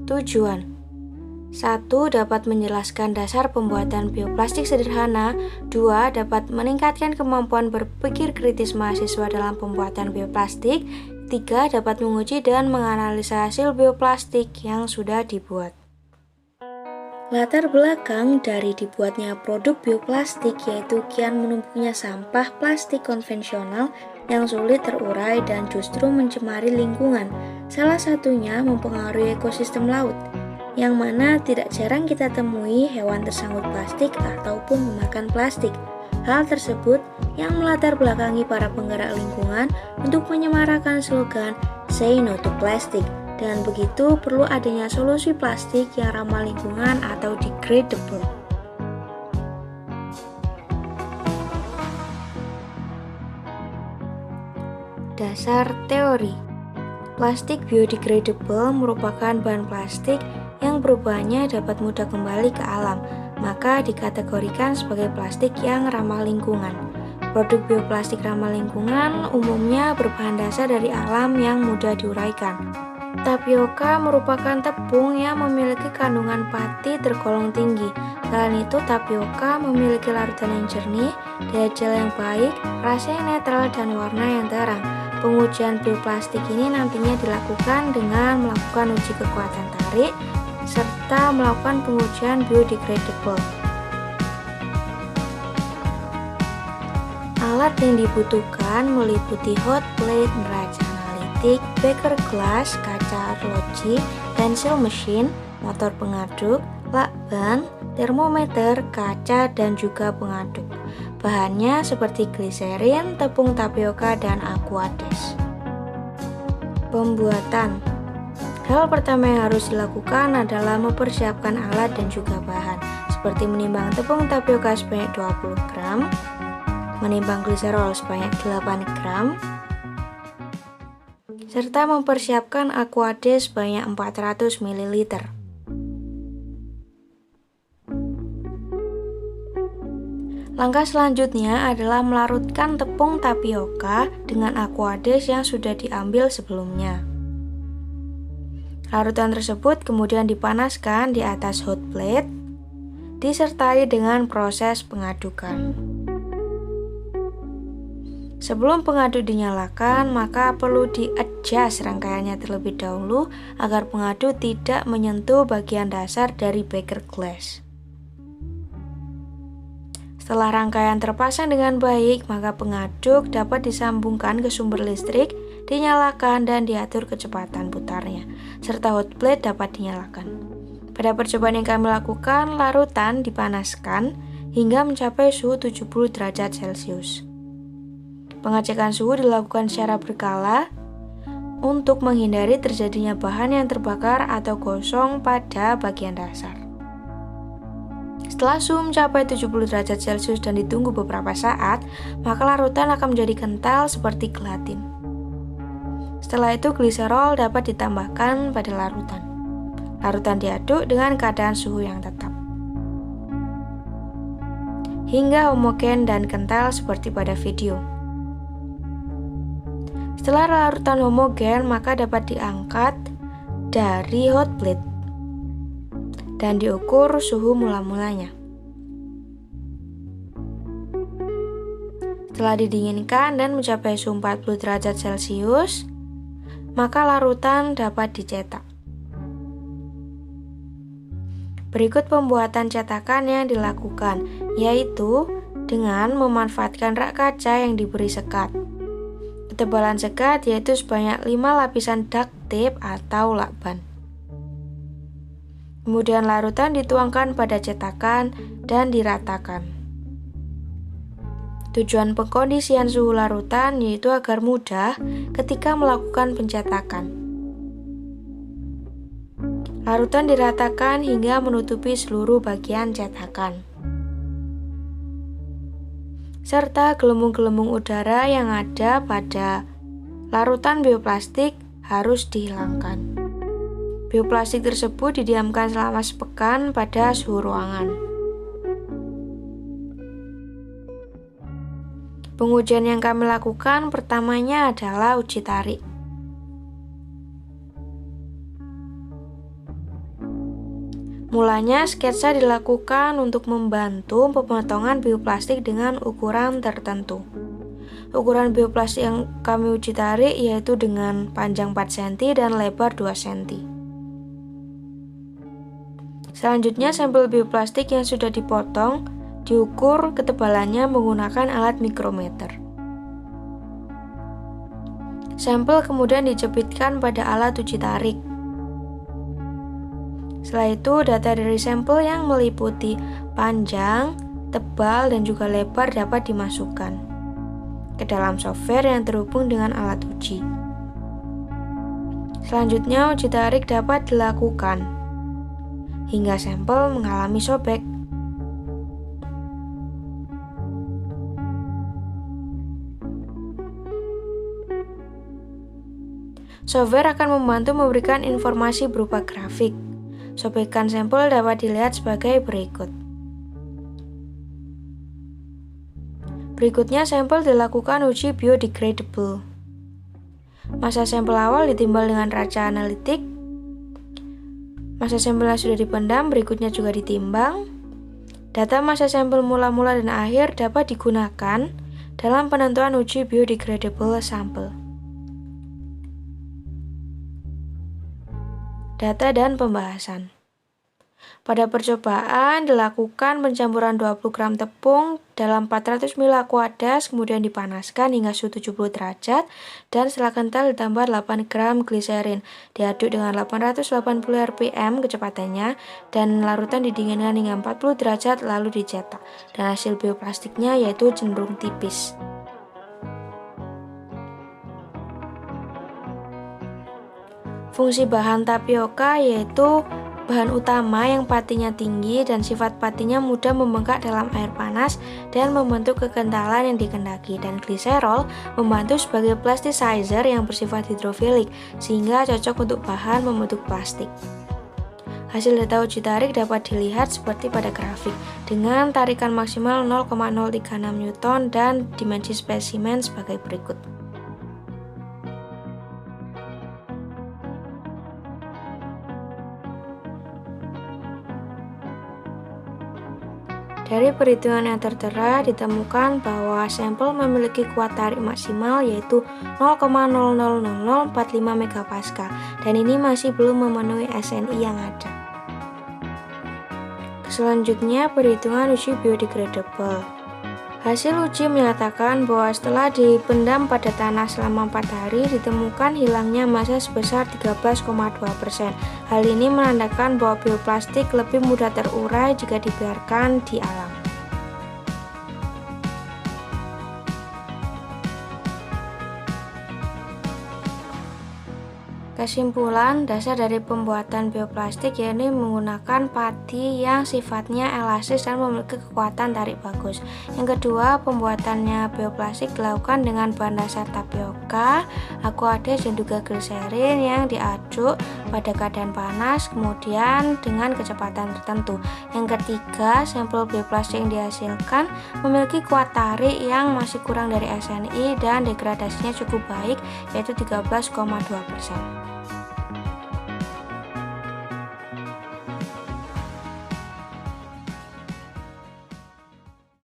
Tujuan 1. Dapat menjelaskan dasar pembuatan bioplastik sederhana. 2. Dapat meningkatkan kemampuan berpikir kritis mahasiswa dalam pembuatan bioplastik. 3. Dapat menguji dan menganalisa hasil bioplastik yang sudah dibuat. Latar belakang dari dibuatnya produk bioplastik yaitu kian menumpuknya sampah plastik konvensional yang sulit terurai dan justru mencemari lingkungan. Salah satunya mempengaruhi ekosistem laut, yang mana tidak jarang kita temui hewan tersangkut plastik ataupun memakan plastik. Hal tersebut yang melatar belakangi para penggerak lingkungan untuk menyemarakan slogan Say No to Plastic. Dan begitu perlu adanya solusi plastik yang ramah lingkungan atau degradable. Dasar teori. Plastik biodegradable merupakan bahan plastik yang perubahannya dapat mudah kembali ke alam, maka dikategorikan sebagai plastik yang ramah lingkungan. Produk bioplastik ramah lingkungan umumnya berbahan dasar dari alam yang mudah diuraikan. Tapioka merupakan tepung yang memiliki kandungan pati tergolong tinggi. Selain itu, tapioka memiliki larutan yang jernih, daya gel yang baik, rasa yang netral, dan warna yang terang. Pengujian bioplastik ini nantinya dilakukan dengan melakukan uji kekuatan tarik, serta melakukan pengujian biodegradable. Alat yang dibutuhkan meliputi hot plate, neraca analitik, beker gelas, kaca arloji, pensil mesin, motor pengaduk, lakban, termometer, kaca, dan juga pengaduk. Bahannya seperti gliserin, tepung tapioka, dan aquades. Pembuatan. Hal pertama yang harus dilakukan adalah mempersiapkan alat dan juga bahan, seperti menimbang tepung tapioka sebanyak 20 gram, menimbang gliserol sebanyak 8 gram, serta mempersiapkan aquades sebanyak 400 ml. Langkah selanjutnya adalah melarutkan tepung tapioka dengan aquades yang sudah diambil sebelumnya. Larutan tersebut kemudian dipanaskan di atas hot plate, disertai dengan proses pengadukan. Sebelum pengaduk dinyalakan, maka perlu di-adjust rangkaiannya terlebih dahulu agar pengaduk tidak menyentuh bagian dasar dari beker glass. Setelah rangkaian terpasang dengan baik, maka pengaduk dapat disambungkan ke sumber listrik, dinyalakan dan diatur kecepatan putarnya, serta hot plate dapat dinyalakan. Pada percobaan yang kami lakukan, larutan dipanaskan hingga mencapai suhu 70 derajat Celcius. Pengecekan suhu dilakukan secara berkala untuk menghindari terjadinya bahan yang terbakar atau gosong pada bagian dasar. Setelah suhu mencapai 70 derajat Celcius dan ditunggu beberapa saat, maka larutan akan menjadi kental seperti gelatin. Setelah itu gliserol dapat ditambahkan pada larutan. Larutan diaduk dengan keadaan suhu yang tetap hingga homogen dan kental seperti pada video. Setelah larutan homogen, maka dapat diangkat dari hot plate dan diukur suhu mula-mulanya. Setelah didinginkan dan mencapai suhu 40 derajat Celcius, maka larutan dapat dicetak. Berikut pembuatan cetakan yang dilakukan, yaitu dengan memanfaatkan rak kaca yang diberi sekat. Ketebalan sekat yaitu sebanyak 5 lapisan duct tape atau lakban. Kemudian larutan dituangkan pada cetakan dan diratakan. Tujuan pengkondisian suhu larutan yaitu agar mudah ketika melakukan pencetakan. Larutan diratakan hingga menutupi seluruh bagian cetakan. serta gelembung-gelembung udara yang ada pada larutan bioplastik harus dihilangkan. Bioplastik tersebut didiamkan selama sepekan pada suhu ruangan. Pengujian yang kami lakukan pertamanya adalah uji tarik. Mulanya sketsa dilakukan untuk membantu pemotongan bioplastik dengan ukuran tertentu. Ukuran bioplastik yang kami uji tarik yaitu dengan panjang 4 cm dan lebar 2 cm. Selanjutnya sampel bioplastik yang sudah dipotong diukur ketebalannya menggunakan alat mikrometer. Sampel kemudian dijepitkan pada alat uji tarik. Setelah itu, data dari sampel yang meliputi panjang, tebal, dan juga lebar dapat dimasukkan ke dalam software yang terhubung dengan alat uji. Selanjutnya, uji tarik dapat dilakukan hingga sampel mengalami sobek. Software akan membantu memberikan informasi berupa grafik. Sobekan sampel dapat dilihat sebagai berikut. Berikutnya sampel dilakukan uji biodegradable. Massa sampel awal ditimbal dengan raca analitik. Massa sampel yang sudah dipendam berikutnya juga ditimbang. Data massa sampel mula-mula dan akhir dapat digunakan dalam penentuan uji biodegradable sampel. Data dan pembahasan. Pada percobaan dilakukan pencampuran 20 gram tepung dalam 400 ml aquadas, kemudian dipanaskan hingga suhu 70 derajat dan setelah kental ditambah 8 gram gliserin, diaduk dengan 880 rpm kecepatannya dan larutan didinginkan hingga 40 derajat lalu dicetak, dan hasil bioplastiknya yaitu cenderung tipis. Fungsi bahan tapioka yaitu bahan utama yang patinya tinggi dan sifat patinya mudah membengkak dalam air panas dan membentuk kekentalan yang dikehendaki, dan gliserol membantu sebagai plasticizer yang bersifat hidrofilik sehingga cocok untuk bahan membentuk plastik. Hasil data uji tarik dapat dilihat seperti pada grafik dengan tarikan maksimal 0,036 Newton dan dimensi spesimen sebagai berikut. Dari perhitungan yang tertera ditemukan bahwa sampel memiliki kuat tarik maksimal yaitu 0,00045 MPa dan ini masih belum memenuhi SNI yang ada. Selanjutnya perhitungan uji biodegradable. Hasil uji menyatakan bahwa setelah dipendam pada tanah selama 4 hari ditemukan hilangnya massa sebesar 13,2%. Hal ini menandakan bahwa bioplastik lebih mudah terurai jika dibiarkan di alam. Kesimpulan, dasar dari pembuatan bioplastik yakni menggunakan pati yang sifatnya elastis dan memiliki kekuatan tarik bagus. Yang kedua, pembuatannya bioplastik dilakukan dengan bahan dasar tapioka, aqueous dan juga gliserin yang diaduk pada keadaan panas kemudian dengan kecepatan tertentu. Yang ketiga, sampel bioplastik yang dihasilkan memiliki kuat tarik yang masih kurang dari SNI dan degradasinya cukup baik yaitu 13,2%.